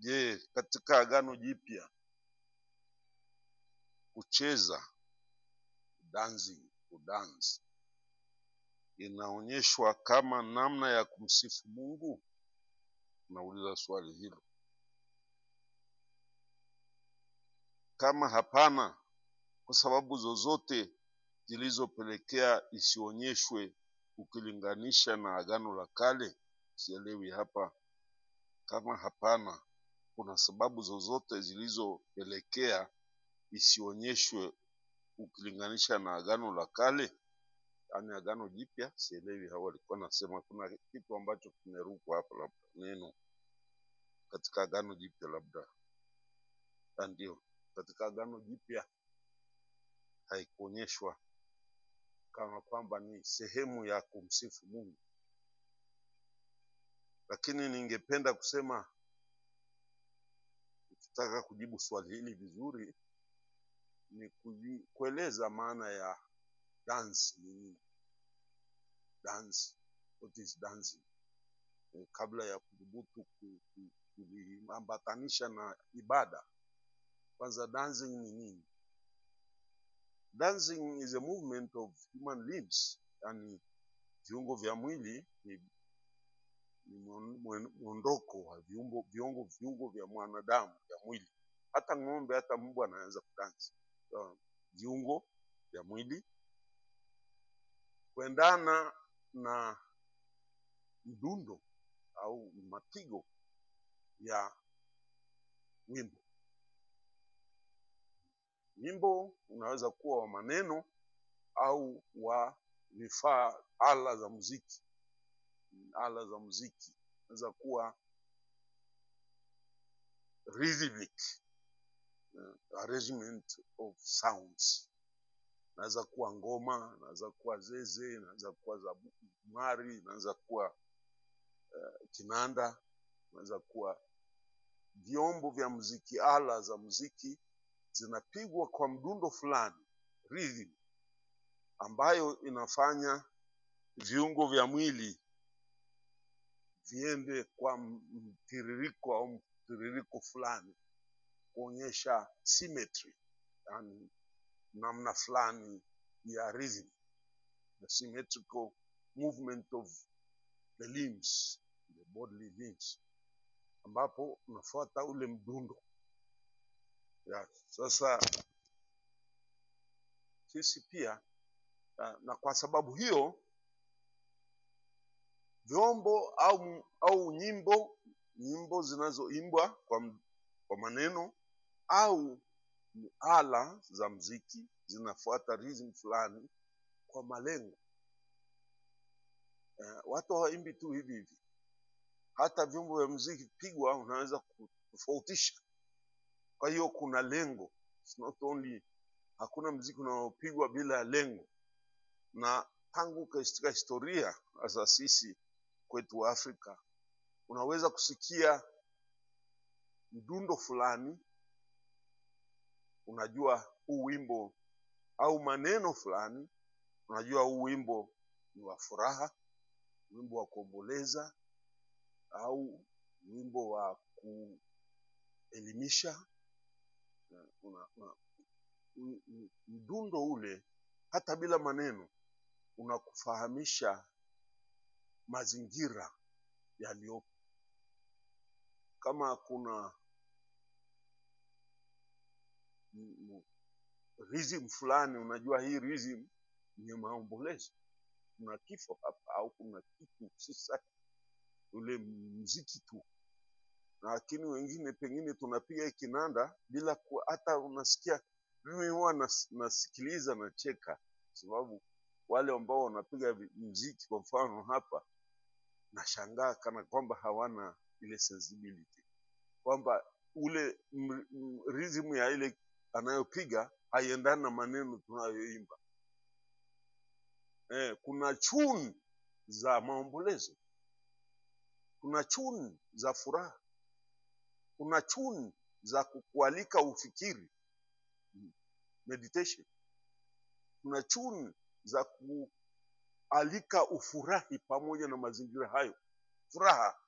Je, katika Agano Jipya kucheza dance inaonyeshwa kama namna ya kumsifu Mungu? Nauliza swali hilo. Kama hapana, kwa sababu zozote zilizopelekea isionyeshwe ukilinganisha na Agano la Kale? Sielewi hapa. Kama hapana, kuna sababu zozote zilizopelekea isionyeshwe ukilinganisha na Agano la Kale? Yaani Agano Jipya, sielewi. Hao walikuwa nasema kuna kitu ambacho kimerukwa hapa, labda neno katika Agano Jipya, labda ndio katika Agano Jipya haikuonyeshwa kama kwamba ni sehemu ya kumsifu Mungu. Lakini ningependa kusema, ukitaka kujibu swali hili vizuri, ni kueleza maana ya dance ni nini. Dance, what is dancing? Kabla ya kudhubutu kuambatanisha na ibada, kwanza dancing ni nini? Dancing is a movement of human limbs, yani viungo vya mwili ni mwondoko wa viungo vya mwanadamu vya mwili. Hata ng'ombe, hata mbwa anaweza kudansi. Viungo vya mwili kuendana na mdundo au mapigo ya wimbo. Wimbo unaweza kuwa wa maneno au wa vifaa, ala za muziki. Ala za muziki inaweza kuwa rhythmic arrangement of sounds. Inaweza kuwa ngoma, inaweza kuwa zeze, inaweza kuwa zumari, inaweza kuwa kinanda, inaweza kuwa vyombo vya muziki. Ala za muziki zinapigwa kwa mdundo fulani, rhythm, ambayo inafanya viungo vya mwili viende kwa mtiririko fulani, kuonyesha symmetry, yani namna fulani ya rhythm, the symmetrical movement of the limbs, the bodily limbs, ambapo unafuata ule mdundo. Sasa sisi pia, na kwa sababu hiyo vyombo au nyimbo zinazoimbwa kwa maneno au ala za muziki zinafuata rhythm fulani kwa malengo. Watu hawaimbi tu hivi hivi. Hata vyombo vya muziki pigwa unaweza kutofautisha. Kwa hiyo kuna lengo. It's not only, hakuna muziki unaopigwa bila lengo. Na tangu katika historia, hasa sisi kwetu Afrika, unaweza kusikia mdundo fulani, unajua huu wimbo, au maneno fulani, unajua huu wimbo ni wa furaha, wimbo wa kuomboleza, au wimbo wa kuelimisha. Mdundo ule hata bila maneno unakufahamisha mazingira yaliyopo. Kama kuna rhythm fulani, unajua hii rhythm ni maombolezo, kuna kifo hapa au kuna kitu, sisa ule muziki tu. Lakini wengine pengine tunapiga kinanda bila hata unasikia. Mimi huwa nasikiliza na cheka, sababu wale ambao wanapiga muziki kwa mfano hapa, nashangaa kana kwamba hawana ile sensibility, kwamba ule rhythm ya ile anayopiga haiendani na maneno tunayoimba. Kuna tune za maombolezo, kuna tune za furaha, kuna tune za kukualika ufikiri, meditation, kuna tune za kualika ufurahi pamoja na mazingira hayo, furaha.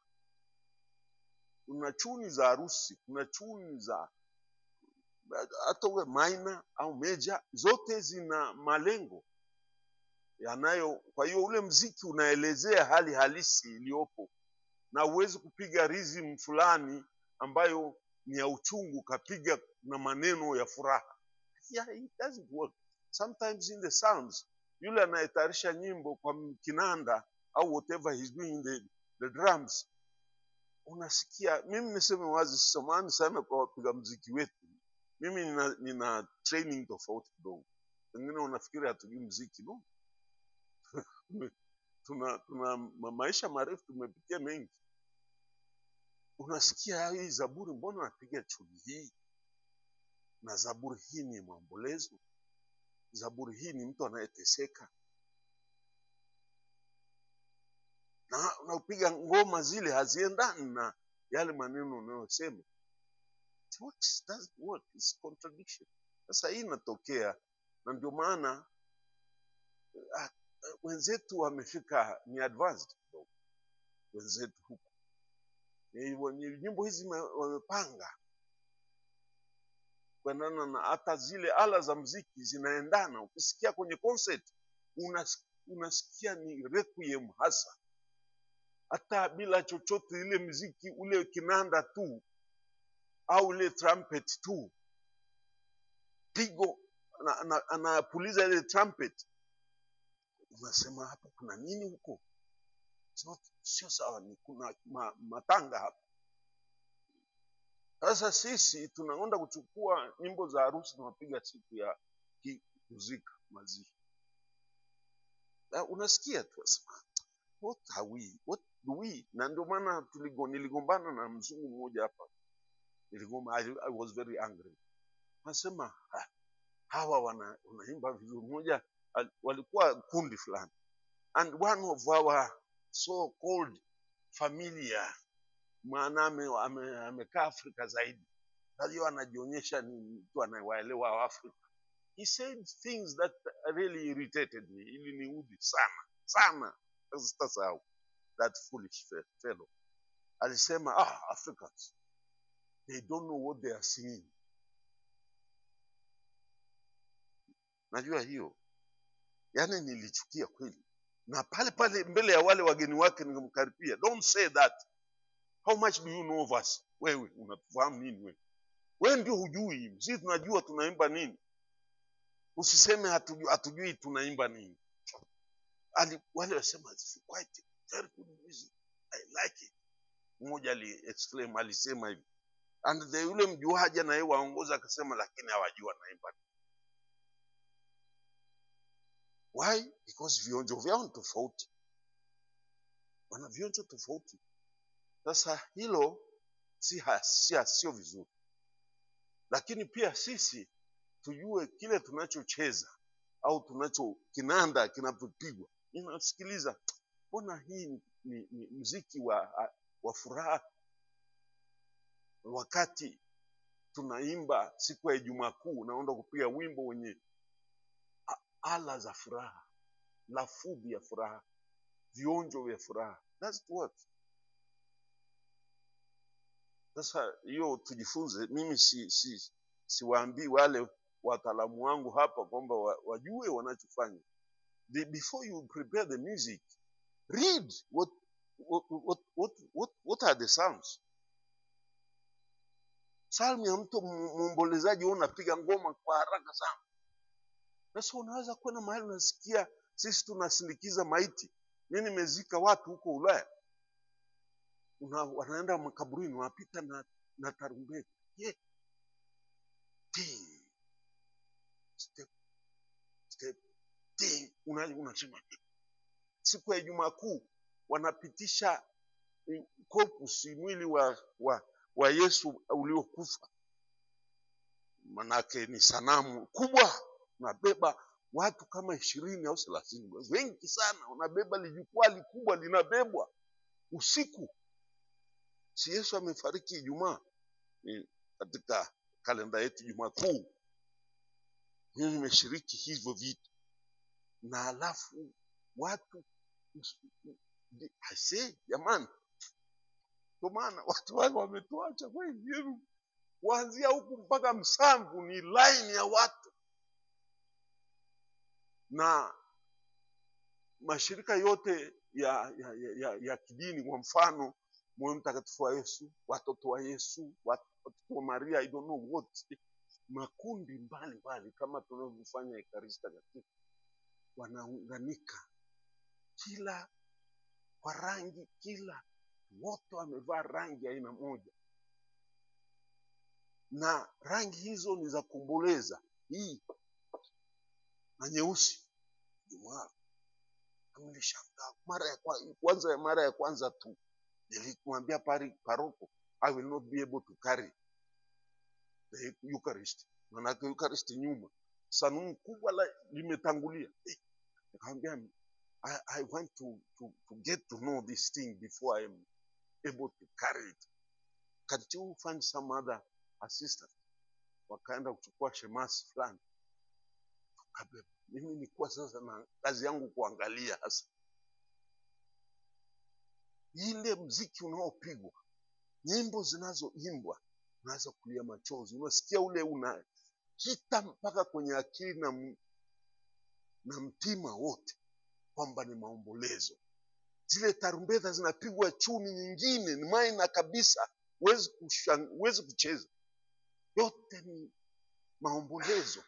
kuna chuni za harusi, kuna chuni za hata uwe minor au major, zote zina malengo yanayo. Kwa hiyo ule mziki unaelezea hali halisi iliyopo, na huwezi kupiga rhythm fulani ambayo ni ya uchungu kapiga na maneno ya furaha. Yeah, it doesn't work. Sometimes in the sounds, yule anayetayarisha nyimbo kwa kinanda au whatever he's doing the drums, unasikia. Mimi niseme wazi, samahani sana kwa wapiga mziki wetu, mimi nina training tofauti kidogo. Wengine unafikiri hatujui mziki, no. tuna maisha marefu, tumepitia mengi. Unasikia hii zaburi, mbona napiga chuni hii? Na zaburi hii ni maombolezo, zaburi hii ni mtu anayeteseka, na unapiga ngoma zile haziendani na yale maneno unayosema. It's contradiction. Sasa hii inatokea, na ndio maana wenzetu wamefika, ni advanced kidogo wenzetu huku. Nyimbo hizi wamepanga kuendana na hata zile ala za mziki zinaendana. Ukisikia kwenye concert unasikia ni requiem hasa, hata bila chochote, ile mziki ule kinanda tu au ile trumpet tu, pigo anapuliza ile trumpet, unasema hapo kuna nini huko? Sio sawa, ni kuna matanga hapa. Sasa sisi tunaenda kuchukua nyimbo za harusi, tunapiga siku ya kuzika, mazishi. Unasikia tu what do we? Na ndio maana niligombana na mzungu mmoja hapa. I was very angry. Nasema hawa wanaimba vizuri. Mmoja walikuwa kundi fulani, and one of our so called familiar, maana amekaa Afrika zaidi, hiyo anajionyesha ni mtu anayewaelewa Afrika. He said things that really irritated me, iliniudhi sana. Sitasahau that foolish fellow. Alisema Africans, they don't know what they are singing. Najua hiyo, yani nilichukia kweli, na pale mbele ya wale wageni wake nikamkaripia, don't say that. How much do you know of us? Wewe unatufahamu nini? Wewe ndio hujui, sisi tunajua tunaimba nini. Usiseme hatujui tunaimba nini. Wale wasema it's quite very good music, I like it. Mmoja exclaim, alisema hivi, and the yule mjuaji na yeye waongoza akasema, lakini hawajua naimba. Why? Because vionjo vyao tofauti, wana vionjo tofauti. Sasa hilo sio vizuri, lakini pia sisi tujue kile tunachocheza au tunacho kinanda kinapopigwa. Ninasikiliza, mbona hii ni muziki wa furaha, wakati tunaimba siku ya Ijumaa Kuu, naenda kupiga wimbo wenye ala za furaha, lafudhi ya furaha, vionjo vya furaha. That's what. Sasa hiyo tujifunze. Mimi siwaambii wale wataalamu wangu hapa kwamba wajue wanachofanya. Before you prepare the music, read what are the sounds. Salmu ya mtu muombolezaji, unapiga ngoma kwa haraka sana. Sasa unaweza kwenda mahali unasikia, sisi tunasindikiza maiti. Mimi nimezika watu huko Ulaya, wanaenda makaburini, wanapita na tarumbeta. Yeah. Step, unasema. Siku ya Ijumaa Kuu wanapitisha corpus, mwili wa Yesu uliokufa. Manake ni sanamu kubwa, unabeba watu kama 20 au 30, wengi sana, unabeba lijukwaa likubwa, linabebwa usiku. Si Yesu amefariki Ijumaa? Katika kalenda yetu Ijumaa Kuu, mimi nimeshiriki hivyo vitu, na alafu watu, I say, jamani, Kwa maana watu wale wametuacha kweli. Kuanzia huku mpaka Msamvu ni line ya watu. Na mashirika yote ya kidini, kwa mfano Moyo Mtakatifu wa Yesu, Watoto wa Yesu, Watoto wa Maria, I don't know what, makundi mbalimbali kama tunavyofanya Ekaristi Takatifu, wanaunganika kila kwa rangi, kila wote wamevaa rangi aina moja, na rangi hizo ni za kuomboleza. Hii na nyeusi. Nilishangaa mara ya kwanza tu nilimwambia paroko, I will not be able to carry the Eucharist. Manake Eucharist nyuma sanduku kubwa limetangulia. Nikamwambia I want to get to know this thing before I am able to carry it. Can't you find some other assistant? Wakaenda kuchukua shemasi fulani. Mimi nilikuwa sasa na kazi yangu kuangalia hasa ile mziki unaopigwa, nyimbo zinazoimbwa, unaanza kulia machozi. Unasikia ule unakita mpaka kwenye akili na mtima wote kwamba ni maombolezo. Zile tarumbeta zinapigwa chuni, nyingine ni maina kabisa, huwezi kucheza. Yote ni maombolezo.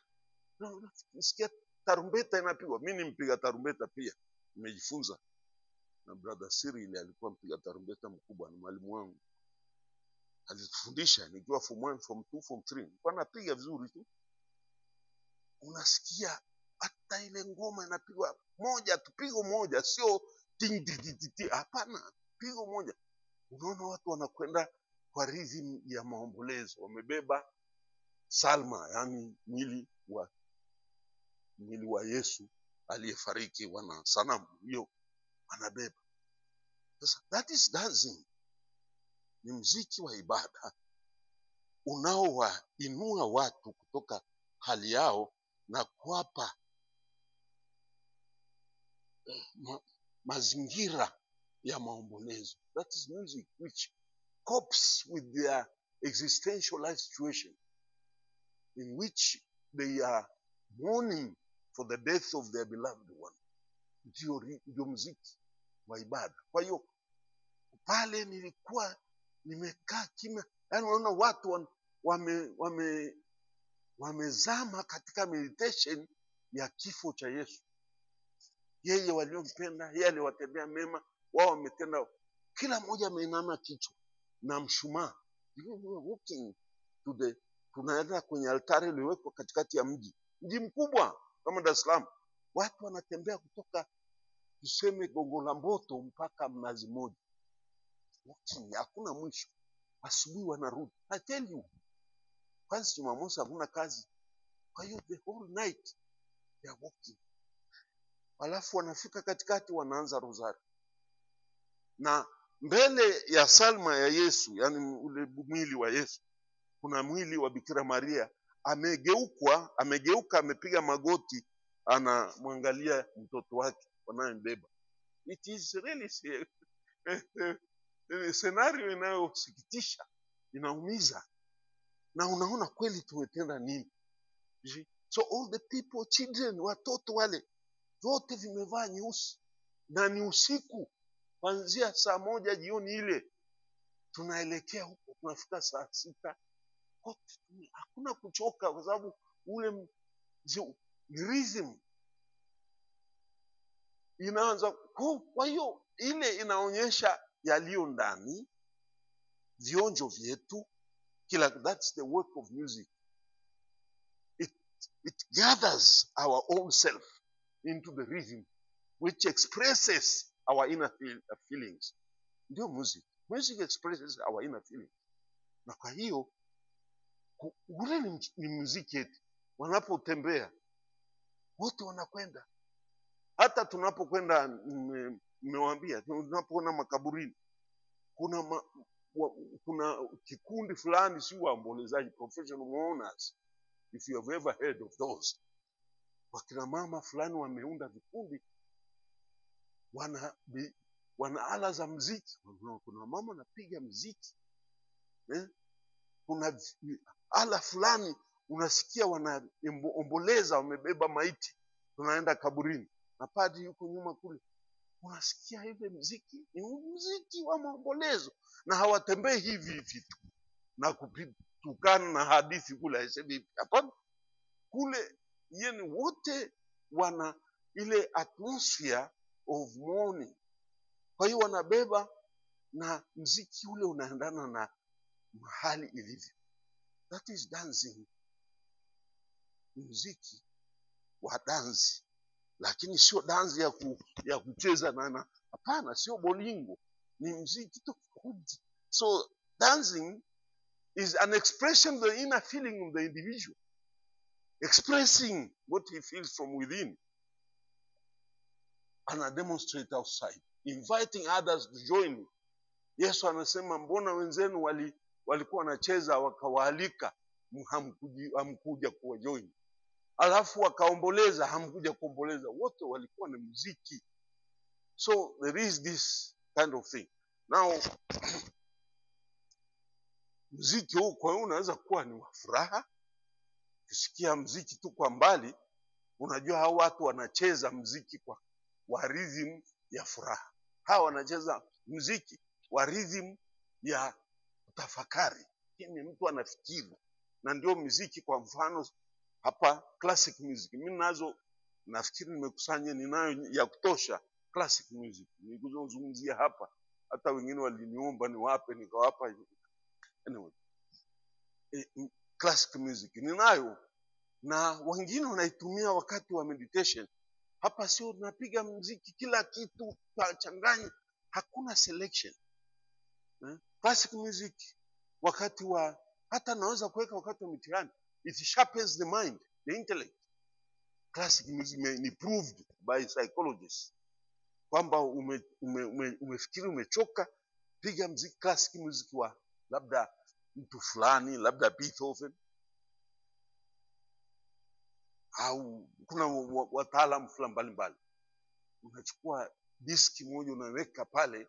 Unasikia tarumbeta inapigwa. Mimi ni mpiga tarumbeta pia, nimejifunza na brother Cyril, alikuwa mpiga tarumbeta mkubwa, ni mwalimu wangu. Alitufundisha nikiwa form 1, form 2, form 3. Nilikuwa napiga vizuri tu. Unasikia hata ile ngoma inapigwa moja tu, pigo moja, sio ting ting ting, hapana, pigo moja. Unaona watu wanakwenda kwa rhythm ya maombolezo, wamebeba salma, yani mwili wa Yesu aliyefariki, wana sanamu hiyo anabeba. Sasa that is dancing. Ni muziki wa ibada unaowainua watu kutoka hali yao na kuwapa mazingira ya maombolezo. That is music which copes with their existential life situation, in which they are mourning for the death of their beloved one. Ndio muziki wa ibada. Kwa hiyo pale nilikuwa nimekaa kimya, yaani unaona watu wamezama katika meditation ya kifo cha Yesu. Yeye waliompenda, yeye aliwatendea mema, wao wametenda. Kila mmoja ameinama kichwa na mshumaa. Walking tunaenda kwenye altari iliyowekwa katikati ya mji mkubwa kama Dar es Salaam. Watu wanatembea kutoka tuseme Gongo la Mboto mpaka Mnazi Mmoja. Hakuna mwisho. Asubuhi wanarudi. I tell you, kwanza Jumamosi hakuna kazi. Kwa hiyo the whole night they are walking. Alafu wanafika katikati, wanaanza rozari. Na mbele ya salma ya Yesu, yani ule mwili wa Yesu, kuna mwili wa Bikira Maria amegeuka, amepiga magoti, anamwangalia mtoto wake wanayembeba. It is really scenario inayosikitisha, inaumiza, na unaona kweli tumetenda nini. So all the people, children, watoto wale wote vimevaa nyeusi, na ni usiku, kuanzia saa 1 jioni ile tunaelekea huko, tunafika saa 6. Hakuna kuchoka, kwa sababu ule rhythm inaanza. Kwa hiyo ile inaonyesha yaliyo ndani, vionjo vyetu, that's the work of music. It gathers our own self into the rhythm which expresses our inner feelings. Ndio music expresses our inner feelings. Na kwa hiyo ule ni muziki yetu. Wanapotembea wote wanakwenda. Hata tunapokwenda, nimewaambia, tunapoona makaburini, kuna kikundi fulani, si waombolezaji, professional mourners, if you have ever heard of those. Wakina mama fulani wameunda vikundi, wana ala za muziki. Kuna mama anapiga muziki, kuna ala fulani unasikia wanaomboleza, wamebeba maiti, tunaenda kaburini na padri yuko nyuma kule, unasikia ile muziki ni muziki wa maombolezo, na hawatembei hivi hivi tu na kutukana na hadithi kule, haisemi hapana. Kule yani wote wana ile atmosphere of mourning. Kwa hiyo wanabeba na muziki ule unaendana na mahali ilivyo. That is dancing. Muziki wa dansi, lakini sio dansi ya kucheza na hapana, sio bolingo, ni muziki tofauti. So dancing is an expression of the inner feeling of the individual, expressing what he feels from within, and a demonstrate outside, inviting others to join. Yesu anasema mbona wenzenu walikuwa wanacheza wakawaalika, hamkuja kuwa join. Alafu wakaomboleza, hamkuja kuomboleza. Wote walikuwa na muziki. So there is this kind of thing. Now muziki huu kwa hiyo unaweza kuwa ni wa furaha. Ukisikia muziki tu kwa mbali, unajua hao watu wanacheza muziki wa rhythm ya furaha. Hao wanacheza muziki wa rhythm ya tafakari. Ni mtu anafikiri. Na ndio muziki, kwa mfano hapa classic music, mimi nazo nafikiri nimekusanya, ninayo ya kutosha classic music. Nikuzungumzia hapa, hata wengine waliniomba niwape, nikawapa. Anyway, classic music ninayo, na wengine wanaitumia wakati wa meditation. Hapa sio tunapiga muziki kila kitu changanya, hakuna selection. Classic music wakati wa, hata naweza kuweka wakati wa mitihani. It sharpens the mind, the intellect. Classic music ni proved by psychologists kwamba umefikiri umechoka, piga muziki, classic music wa labda mtu fulani, labda Beethoven, au kuna wataalamu fulani mbalimbali. Unachukua diski moja unaweka pale,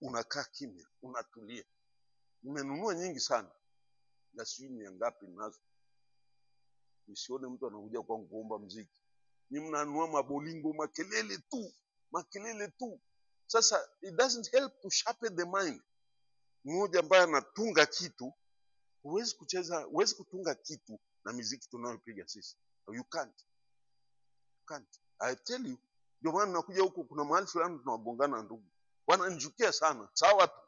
unakaa kimya, unatulia. Nimenunua nyingi sana, na sijui ni ngapi nazo. Nisione mtu anakuja kwa kuomba muziki. Ni mnanunua mabolingo, makelele tu. Sasa it doesn't help to sharpen the mind. Mmoja ambaye anatunga kitu, huwezi kutunga kitu na muziki tunayopiga sisi. You can't. I tell you, ndio maana nakuja huko, kuna mahali fulani tunagongana ndugu. Wananichukia sana. Sawa tu.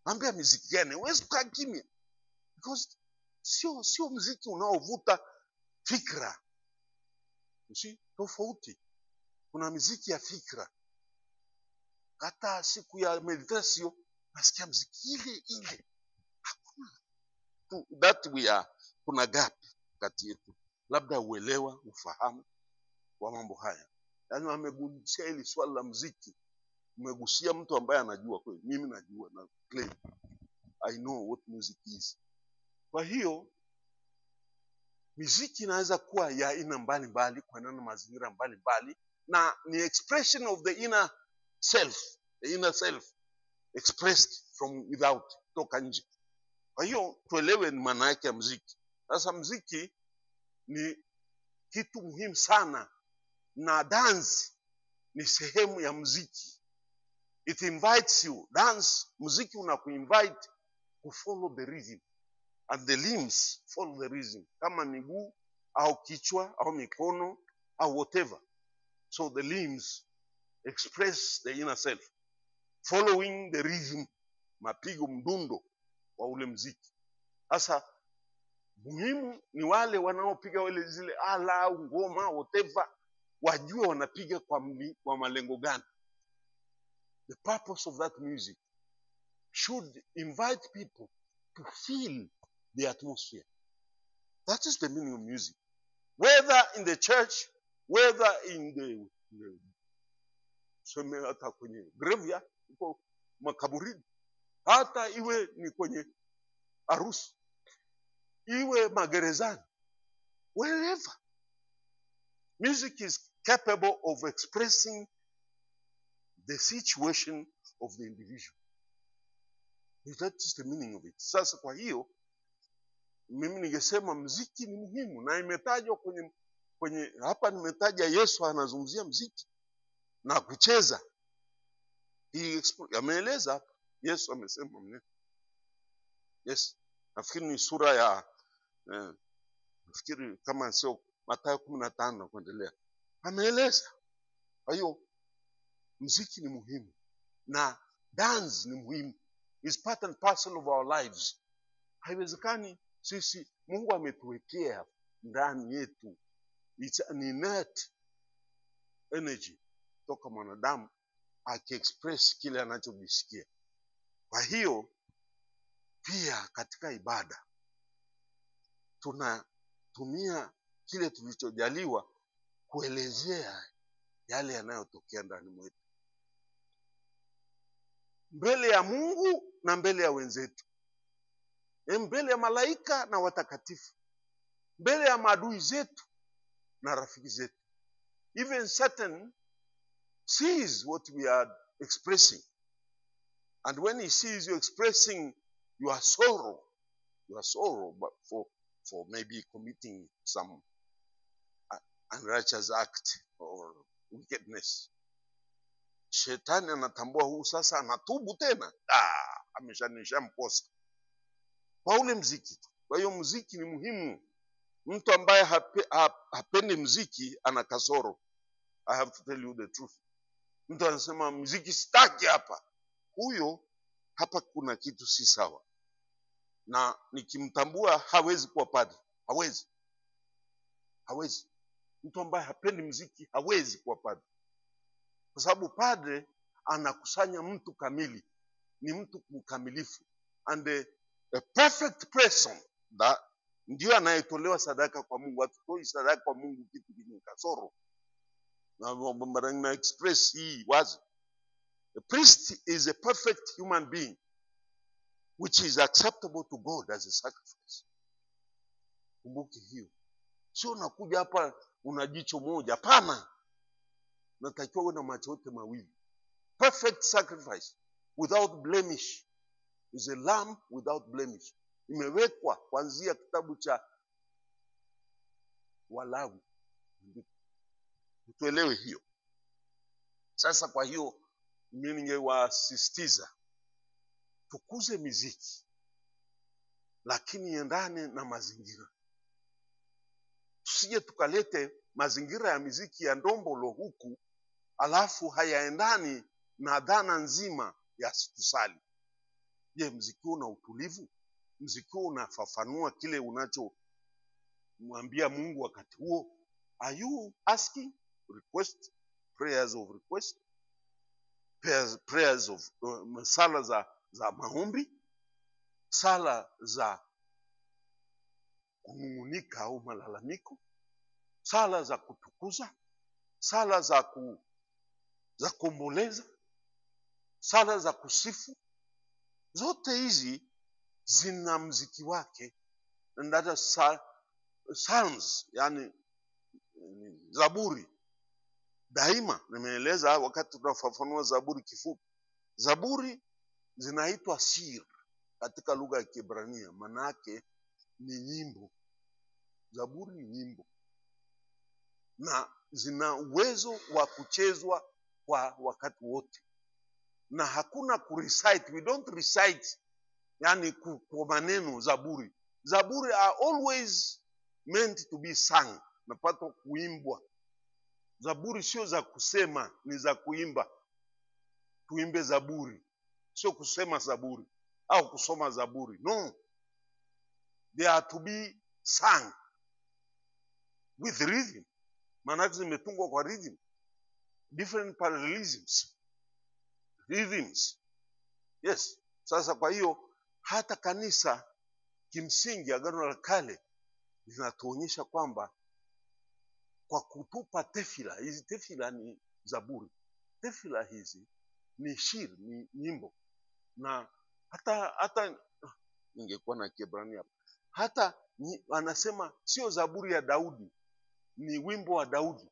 Naambia muziki gani? Huwezi kukaa kimya. Because sio muziki unaovuta fikra. Tofauti. Kuna muziki ya fikra. Hata siku ya meditation nasikia muziki ile. Hakuna. Kuna gap kati yetu. Labda uelewa, ufahamu wa mambo haya. Yaani amegusia hili swala la muziki. Umegusia mtu ambaye anajua kweli. Mimi najua na claim. I know what music is. Kwa hiyo muziki inaweza kuwa ya aina mbalimbali, kwa neno mazingira mbalimbali, na ni expression of the inner self expressed from without, toka nje. Kwa hiyo tuelewe ni maana yake ya muziki. Sasa muziki ni kitu muhimu sana, na dance ni sehemu ya muziki. It invites you. Dance, muziki unakuinvite to follow the rhythm, and the limbs follow the rhythm, kama miguu au kichwa au mikono au whatever. So the limbs express the inner self following the rhythm, mapigo, mdundo wa ule muziki. Sasa muhimu ni wale wanaopiga zile ala au ngoma whatever, wajue wanapiga kwa malengo gani. The purpose of that music should invite people to feel the atmosphere. That is the meaning of music. Whether in the church, whether in the hata kwenye graveyard, uko makaburini, hata iwe ni kwenye harusi, iwe magerezani, wherever. Music is capable of expressing the situation of the individual. That is the meaning of it. Sasa kwa hiyo mimi ningesema mziki ni muhimu, na imetajwa kwenye hapa nimetaja Yesu anazungumzia mziki na kucheza. Ameeleza hapa. Yesu amesema mwenyewe. Yes. Nafikiri ni sura ya nafikiri kama sio Mathayo 15 kuendelea. Ameeleza. Kwa hiyo mziki ni muhimu na dance ni muhimu. It's part and parcel of our lives. Haiwezekani sisi, Mungu ametuwekea ndani yetu, it's an innate energy toka mwanadamu akiexpress kile anachojisikia. Kwa hiyo pia katika ibada tunatumia kile tulichojaliwa kuelezea yale yanayotokea ndani mwetu, mbele ya Mungu na mbele ya wenzetu, mbele ya malaika na watakatifu, mbele ya maadui zetu na rafiki zetu. Even Satan sees what we are expressing, and when he sees you expressing your sorrow but for maybe committing some unrighteous act or wickedness, Shetani anatambua huu sasa anatubu tena. Ameshamkosa kwa ule mziki. Kwa hiyo mziki ni muhimu. Mtu ambaye hapendi mziki ana kasoro. I have to tell you the truth. Mtu anasema mziki sitaki hapa, huyo hapa kuna kitu si sawa, na nikimtambua hawezi kuwa padri. Hawezi. Mtu ambaye hapendi mziki hawezi kuwa padri, kwa sababu padre anakusanya mtu kamili, ni mtu mkamilifu, and a perfect person ndio anayetolewa sadaka kwa Mungu. Hatutoi sadaka kwa Mungu kitu chenye kasoro. Na express hii wazi. The priest is a perfect human being which is acceptable to God as a sacrifice. Kumbuke hiyo. Sio unakuja hapa una jicho moja, hapana. Natakiwa uwe na macho yote mawili. Perfect sacrifice without blemish is a lamb without blemish. Imewekwa kuanzia kitabu cha Walawi. Tuelewe hiyo. Sasa kwa hiyo mimi ningewasisitiza tukuze miziki, lakini iendane na mazingira. Tusije tukalete mazingira ya miziki ya ndombolo huku alafu hayaendani na dhana nzima ya kusali. Je, mziki una utulivu? Mziki unafafanua kile unachomwambia Mungu wakati huo? Are you asking request, prayers of request, prayers of sala za maombi, sala za kunung'unika au malalamiko, sala za kutukuza, sala za kuomboleza, sala za kusifu? Zote hizi zina mziki wake. And that is psalms, yani Zaburi. Daima nimeeleza wakati tunafafanua Zaburi kifupi. Zaburi zinaitwa sir katika lugha ya Kiebrania, manake ni nyimbo. Zaburi ni nyimbo, na zina uwezo wa kuchezwa kwa wakati wote, na hakuna kurecite. We don't recite, yani kwa maneno. Zaburi are always meant to be sung, napata kuimbwa. Zaburi sio za kusema, ni za kuimba. Tuimbe zaburi, sio kusema zaburi au kusoma zaburi. No, they are to be sung with rhythm. Maana zimetungwa kwa rhythm, different parallelisms, rhythms. Yes. Sasa kwa hiyo hata kanisa kimsingi, Agano la Kale linatuonyesha kwamba kwa kutupa tefila hizi, tefila ni zaburi, tefila hizi ni shir, ni nyimbo. Na hata ningekuwa na Kiebrania hata anasema sio zaburi ya Daudi, ni wimbo wa Daudi.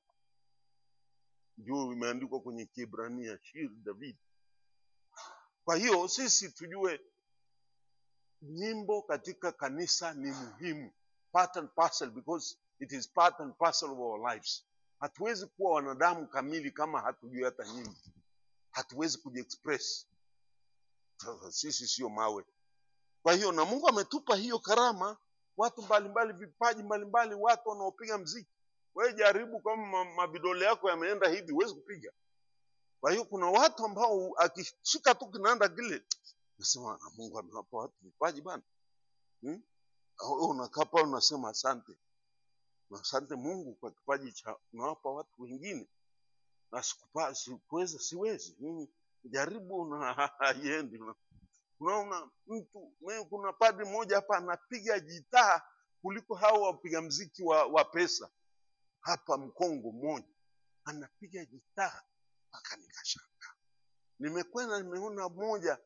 ndio imeandikwa kwenye Kiebrania, Shir David. Kwa hiyo sisi tujue nyimbo katika kanisa ni muhimu, part and parcel, because it is part and parcel of our lives. Hatuwezi kuwa wanadamu kamili kama hatujui hata nyimbo. Hatuwezi kujiexpress. Sisi sio mawe. Kwa hiyo na Mungu ametupa hiyo karama, watu mbalimbali, vipaji mbalimbali, watu wanaopiga muziki. Wewe jaribu, kama mavidole yako yameenda hivi, huwezi kupiga. Kwa hiyo kuna watu ambao akishika tu kinaanda kile, nasema Mungu amewapa watu vipaji bana. Unakaa pale unasema asante. Asante Mungu kwa kipaji cha unawapa watu wengine. Na sikuweza, siwezi. Mimi jaribu na haiendi. Unaona mtu, kuna padri mmoja hapa anapiga gitaa kuliko hao wapiga muziki wa pesa. Hapa Mkongo mmoja anapiga gitaa mpaka nikashangaa. Nimekwenda nimeona mmoja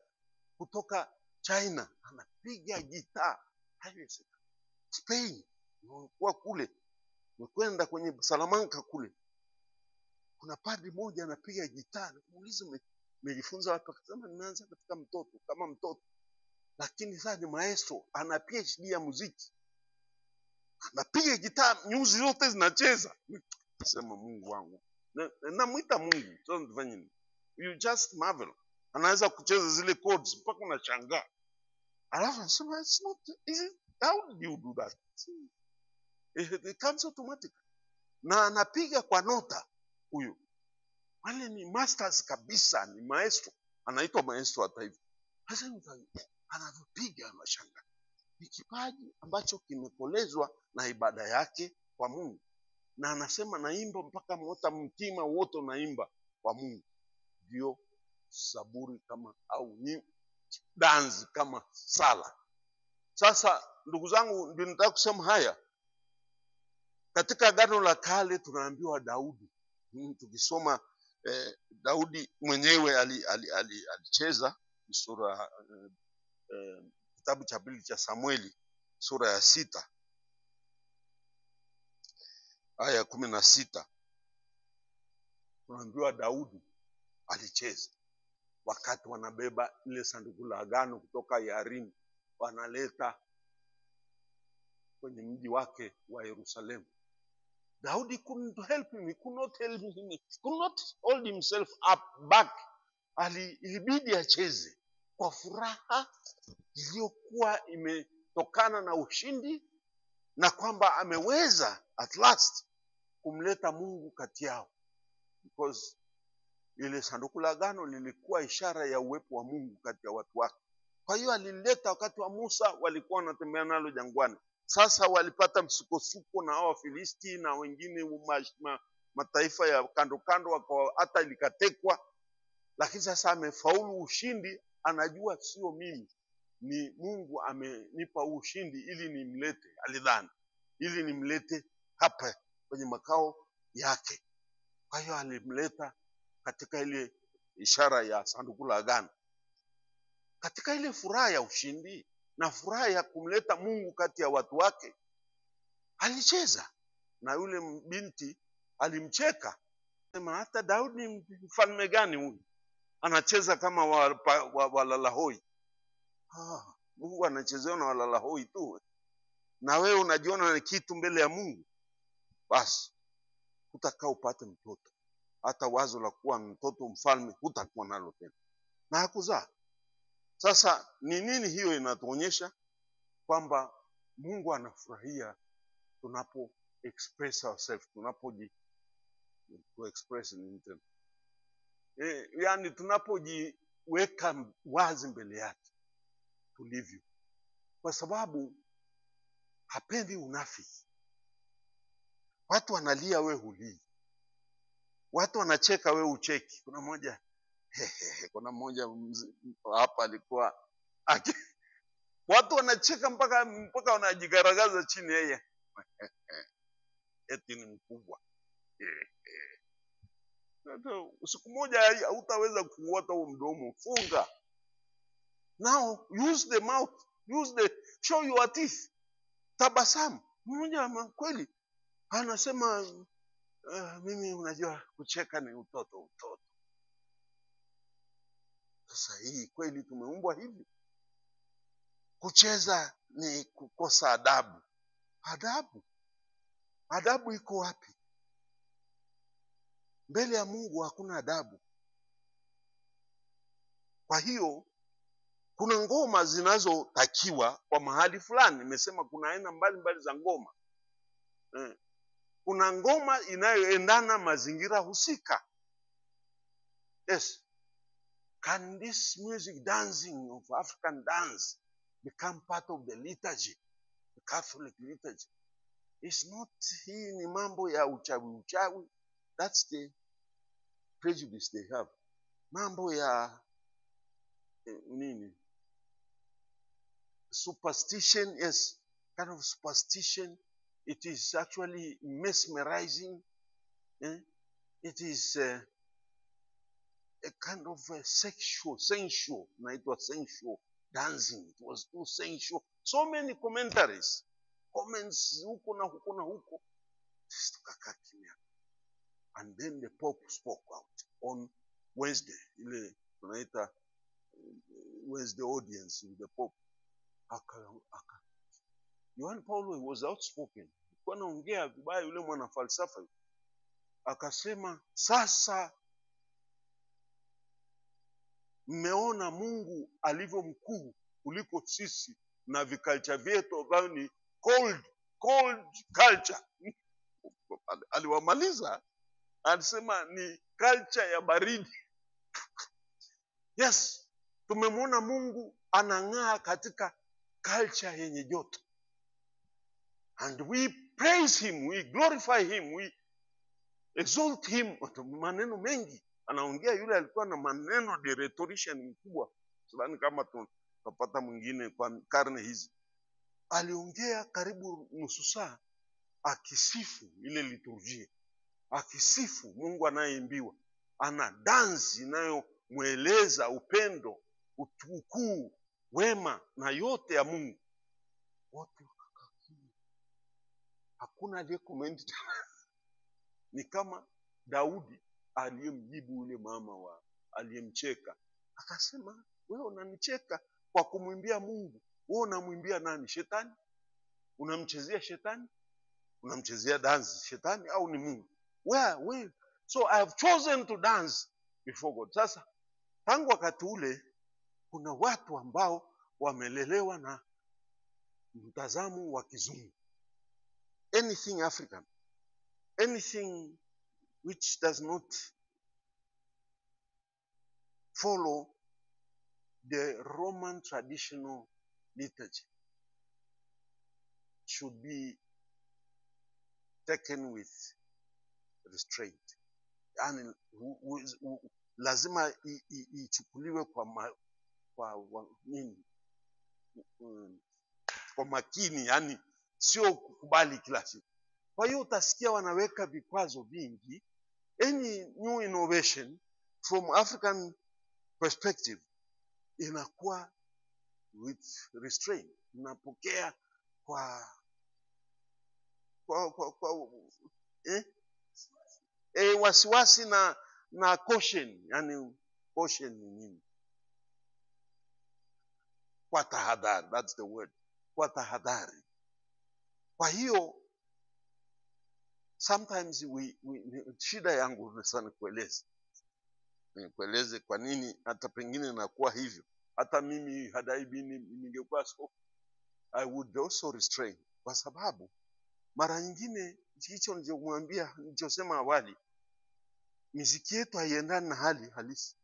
kutoka China anapiga gitaa. Haiwezi. Spain, kwa kule. Nimekwenda kwenye Salamanca kule. Kuna padri mmoja anapiga gitaa. Nikamuuliza umejifunza wapi? Akasema nimeanza katika mtoto, kama mtoto. Lakini sasa ni maestro, ana PhD ya muziki. Anapiga gitaa, nyuzi zote zinacheza. Nasema Mungu wangu. Namuita Mungu, sio nifanye nini? You just marvel. Anaweza kucheza zile chords mpaka unashangaa. Alafu nasema it's not easy. How did you do that? It comes automatic. Na anapiga kwa nota huyu. Wale ni masters kabisa, ni maestro. Anaitwa maestro hata hivyo. Sasa anavyopiga anashangaa. Ni kipaji ambacho kimekolezwa na ibada yake kwa Mungu. Na anasema naimba mpaka mtima wote unaimba kwa Mungu. Ndio saburi kama au ni dance kama sala. Sasa ndugu zangu, ndio nataka kusema haya. Katika Agano la Kale tunaambiwa Daudi. Tukisoma Daudi mwenyewe alicheza sura kitabu cha pili cha Samueli sura ya 6 aya 16. Tunaambiwa Daudi alicheza wakati wanabeba ile sanduku la agano kutoka Yarimu wanaleta kwenye mji wake wa Yerusalemu. Daudi couldn't help him, he could not help him, he could not hold himself up back. Ilibidi acheze kwa furaha iliyokuwa imetokana na ushindi, na kwamba ameweza at last kumleta Mungu kati yao, because ile sanduku la agano lilikuwa ishara ya uwepo wa Mungu kati ya watu wake. Kwa hiyo alileta wakati wa Musa, walikuwa wanatembea nalo jangwani. Sasa walipata msukosuko na hao Filisti na wengine mataifa ya kando kando, hata likatekwa. Lakini sasa amefaulu ushindi, anajua sio mimi, ni Mungu amenipa ushindi ili nimlete, alidhani ili nimlete hapa kwenye makao yake. Kwa hiyo alimleta katika ile ishara ya sanduku la agano, katika ile furaha ya ushindi na furaha ya kumleta Mungu kati ya watu wake. Alicheza na yule binti alimcheka, sema hata Daudi mfalme gani huyu anacheza kama walalahoi? Mungu anachezewa na walalahoi tu, na wewe unajiona ni kitu mbele ya Mungu. Basi utakaa upate mtoto, hata wazo la kuwa mtoto mfalme hutakuwa nalo tena. Na hakuzaa. Sasa ni nini hiyo? Inatuonyesha kwamba Mungu anafurahia tunapo express ourselves, express yani tunapojiweka wazi mbele yake tulivyo, kwa sababu hapendi unafiki. Watu wanalia, we hulii. Watu wanacheka, we ucheki. Kuna mmoja hapa alikuwa watu wanacheka mpaka wanajigaragaza chini yeye. Eti ni mkubwa. Siku moja hutaweza kuota huo mdomo, funga. Now use the mouth, show your teeth. Tabasamu. Mmoja kweli anasema Mimi unajua kucheka ni utoto. Sasa hii kweli tumeumbwa hivi? Kucheza ni kukosa adabu. Adabu iko wapi? Mbele ya Mungu hakuna adabu. Kwa hiyo kuna ngoma zinazotakiwa kwa mahali fulani. Nimesema kuna aina mbalimbali za ngoma. Kuna ngoma inayoendana mazingira husika. Yes. Can this music dancing of African dance become part of the liturgy, the Catholic liturgy? It's not, hii ni mambo ya uchawi. That's the prejudice they have. Mambo ya nini? Superstition, yes, kind of superstition. It is actually mesmerizing. It is a kind of sensual, dancing. It was too sensual. So many comments huko na huko. And then the Pope spoke out on Wednesday. Ile tunaita Wednesday audience with the Pope. Yohane Paulo was outspoken. Kwa naongea vibaya yule mwana falsafa. Akasema sasa mmeona Mungu alivyo mkuu kuliko sisi na viculture vyetu ambavyo ni cold culture. Aliwamaliza, alisema ni culture ya baridi. Yes, tumemwona Mungu anang'aa katika culture yenye joto. And we praise him, we glorify him, we exalt him. Maneno mengi anaongea yule, alikuwa na maneno de rhetorician mkubwa. Sidhani kama tutapata mwingine kwa karne hizi. Aliongea karibu nusu saa akisifu ile liturujia, akisifu Mungu anayeimbiwa, ana dansi inayomweleza upendo, ukuu, wema na yote ya Mungu. Wote hakuna aliyecomment. Ni kama Daudi aliyemjibu yule mama aliyemcheka, akasema wewe unanicheka kwa kumwimbia Mungu, wewe unamwimbia nani? Shetani? Unamchezea shetani? Unamchezea dance shetani au ni Mungu? Where? So I have chosen to dance before God. Sasa tangu wakati ule kuna watu ambao wamelelewa na mtazamo wa kizungu. Anything African, anything which does not follow the Roman traditional liturgy should be taken with restraint. Yani lazima ichukuliwe kwa makini, yani sio kukubali kila siku. Kwa hiyo utasikia wanaweka vikwazo vingi. Any new innovation from African perspective inakuwa with restraint. Unapokea wasiwasi na caution. Yani caution ni nini? Kwa tahadhari, that's the word. Kwa tahadhari. Kwa hiyo sometimes shida yangu sana kueleze kwa nini hata pengine nakuwa hivyo. Hata mimi Hadaibi ningekuwa so, I would also restrain, kwa sababu mara nyingine hicho nilichosema awali, muziki yetu haiendani na hali halisi.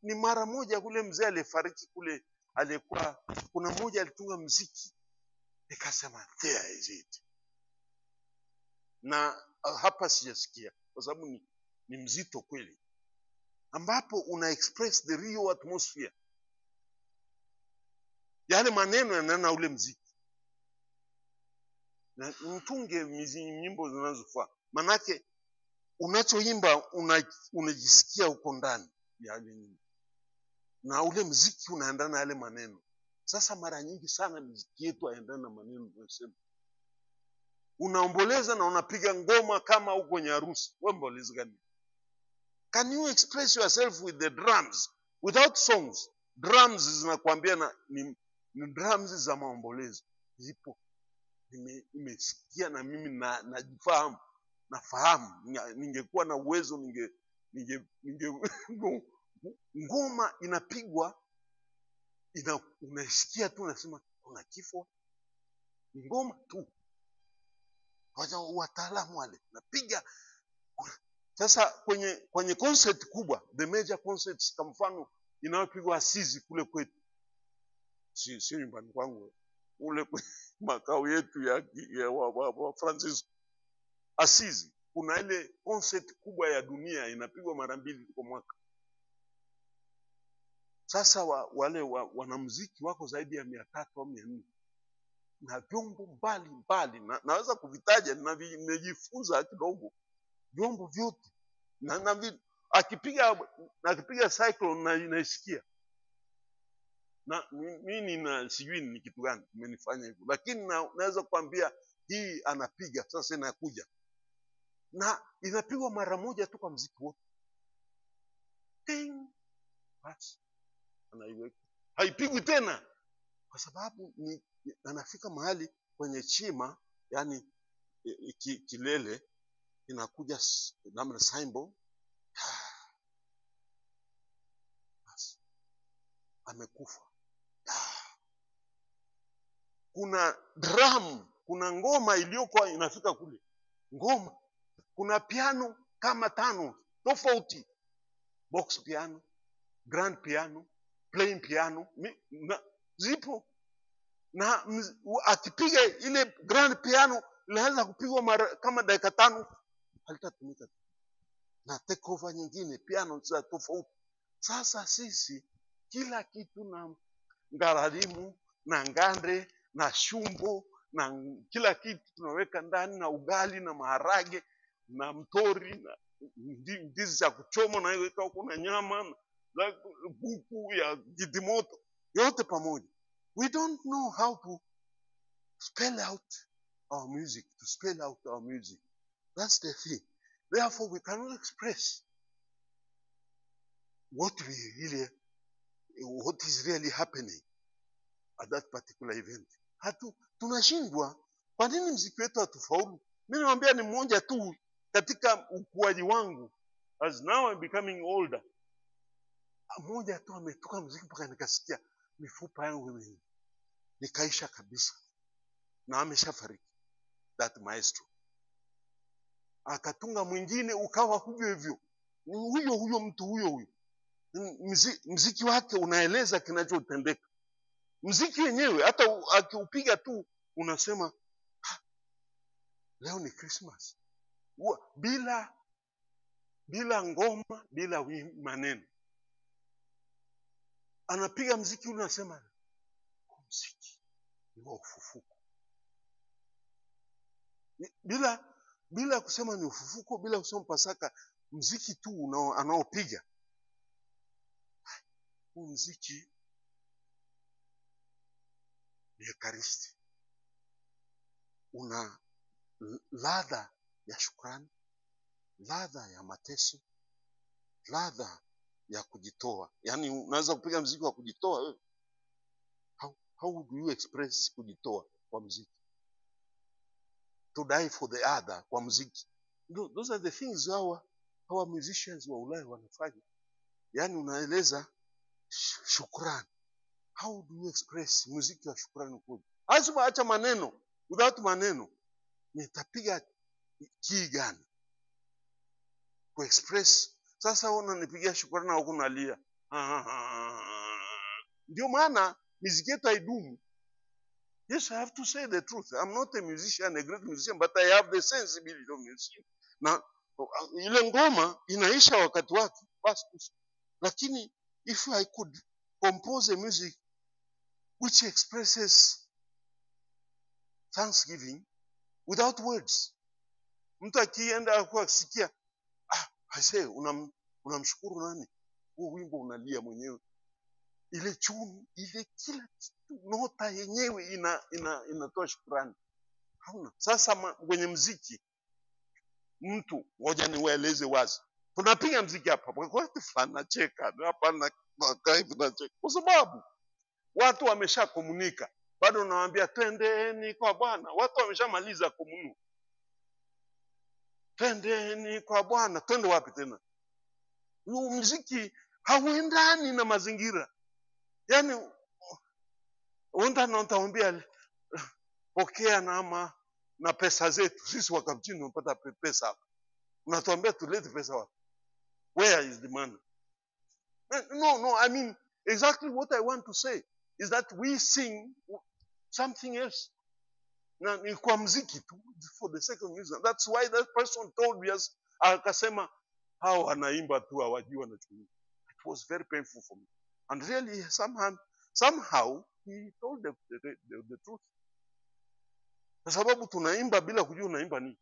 Ni mara moja kule mzee alifariki kule, alikuwa kuna mmoja alitunga muziki, nikasema there is it. Na hapa sijasikia kwa sababu ni mzito kweli, ambapo una express the real atmosphere. Yale maneno yanaenda ule muziki. Na mtunge nyimbo zinazofaa. Manake unachoimba unajisikia uko ndani ya yale nyimbo. Na ule muziki unaendana na yale maneno. Sasa mara nyingi sana muziki yetu haendani na maneno tunasema. unaomboleza na unapiga ngoma kama uko kwenye harusi. Wewe ombolezi gani? Can you express yourself with the drums without songs? Drums zinakwambia ni drums za maombolezo. Zipo. Nimesikia na mimi najifahamu. Nafahamu. Ningekuwa na uwezo ngoma inapigwa, unasikia tu unasema kuna kifo. Ngoma tu. Wataalamu wale napiga. Sasa kwenye concert kubwa, the major concerts, kwa mfano inayopigwa Asizi kule kwetu, si nyumbani kwangu, ule makao yetu ya wa Francis Asizi, kuna ile concert kubwa ya dunia inapigwa mara 2 kwa mwaka. Sasa wale wanamuziki wako zaidi ya 300 au 400 na vyombo mbali naweza kuvitaja, nimejifunza kidogo vyombo vyote akipiga cyclone naisikia. Na mimi sijui ni kitu gani kimenifanya hivyo, lakini naweza kuambia hii anapiga sasa, inakuja na inapigwa mara moja tu kwa muziki wote, basi anaiweka, haipigwi tena, kwa sababu anafika mahali kwenye chima, yani kilele inakuja namna symbol, basi amekufa. Kuna drum, kuna ngoma iliyokuwa inafika kule, ngoma, kuna piano kama 5 tofauti, box piano, grand piano, plain piano, zipo. Na akipiga ile grand piano inaanza kupigwa kama dakika 5, halitatumika, na take over nyingine piano za tofauti. Sasa sisi kila kitu na ngaralimu na ngande na shumbo na kila kitu tunaweka ndani, na ugali na maharage na mtori na ndizi za kuchoma na weka huko na nyama na kuku ya kitimoto, yote pamoja. We don't know how to spell out our music, That's the thing. Therefore, we cannot express what is really happening at that particular event. Tunashindwa. Kwa nini muziki wetu hatufaulu? Mimi naambia ni mmoja tu katika ukuaji wangu, as now I'm becoming older. Mmoja tu ametoka muziki mpaka nikasikia mifupa yangu nikaisha kabisa, na ameshafariki, that maestro. Akatunga mwingine ukawa hivyo huyo mtu huyo. Muziki wake unaeleza kinachotendeka. Muziki wenyewe hata akiupiga tu unasema leo ni Christmas, bila ngoma, bila maneno. Anapiga muziki ule, unasema muziki ni wa ufufuko, bila kusema ni ufufuko, bila kusema Pasaka. Muziki tu anaopiga, huu muziki ni Ekaristi, una ladha ya shukrani, ladha ya mateso, ladha ya kujitoa. Yani unaweza kupiga muziki wa kujitoa wewe. How do you express kujitoa kwa muziki? To die for the other kwa muziki. Those are the things our musicians wa Ulaya wanafanya. Yani unaeleza shukrani. How do you express muziki wa shukrani kwa? Lazima acha maneno. Without maneno nitapiga kii gani ku express? Sasa unanipigia shukrani na huko nalia. Ndio maana muziki yetu haidumu. Yes, I have to say the truth. I'm not a musician, a great musician, but I have the sensibility of musician. Na ile ngoma inaisha wakati wake basi. Lakini if I could compose a music which expresses thanksgiving without words, mtu akienda kwa kusikia I say unamshukuru nani? Huo wimbo unalia mwenyewe. Ile chuni, ile kila kitu, nota yenyewe inatoa shukrani. Hauna. Sasa kwenye mziki mtu, ngoja niwaeleze wazi, tunapiga mziki hapa kwa watu fulani nacheka hapa na hivi nacheka kwa sababu watu wamesha komunika, bado nawaambia twendeni kwa Bwana. Watu wameshamaliza komunu, twendeni kwa Bwana. Twende wapi tena? Huu mziki hauendani na mazingira. Yani utaambia pokea na pesa zetu. Sisi Wakapuchini tunapata pesa hapa, unatuambia tulete pesa wapi? Where is the money? No, I mean exactly what I want to say is that we sing something else. Na ni kwa mziki tu, for the sake of music. That's why that person told us, akasema hao wanaimba tu hawajui wanachoimba. It was very painful for me. And really somehow he told the truth. Kwa sababu tunaimba bila kujua unaimba nini.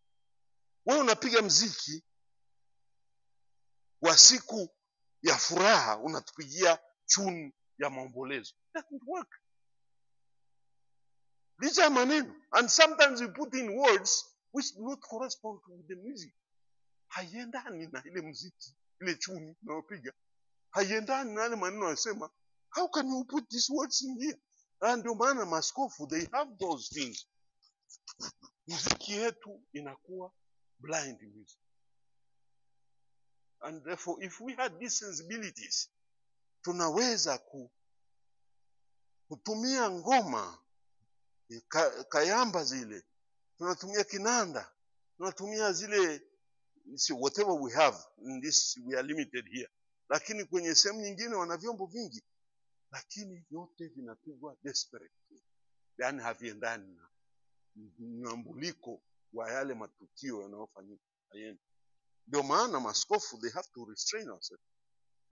Wewe unapiga mziki wa siku ya furaha, unatupigia tune ya maombolezo. That doesn't work. Licha ya maneno. And sometimes we put in words which do not correspond to the music. Haiendani na ile muziki, ile tune unayopiga. Haiendani na ile maneno yanasema. How can you put these words in here? And ndio maana maskofu, they have those things. Muziki yetu inakuwa blind music. And therefore, if we had these sensibilities, tunaweza kutumia ngoma, kayamba zile, tunatumia kinanda, tunatumia zile, whatever we have in this, we are limited here. Lakini kwenye sehemu nyingine wana vyombo vingi, lakini yote vinapigwa desperately. Yani haviendani na mnambuliko wa yale matukio yanayofanyika. Ndio maana maskofu, they have to restrain themselves.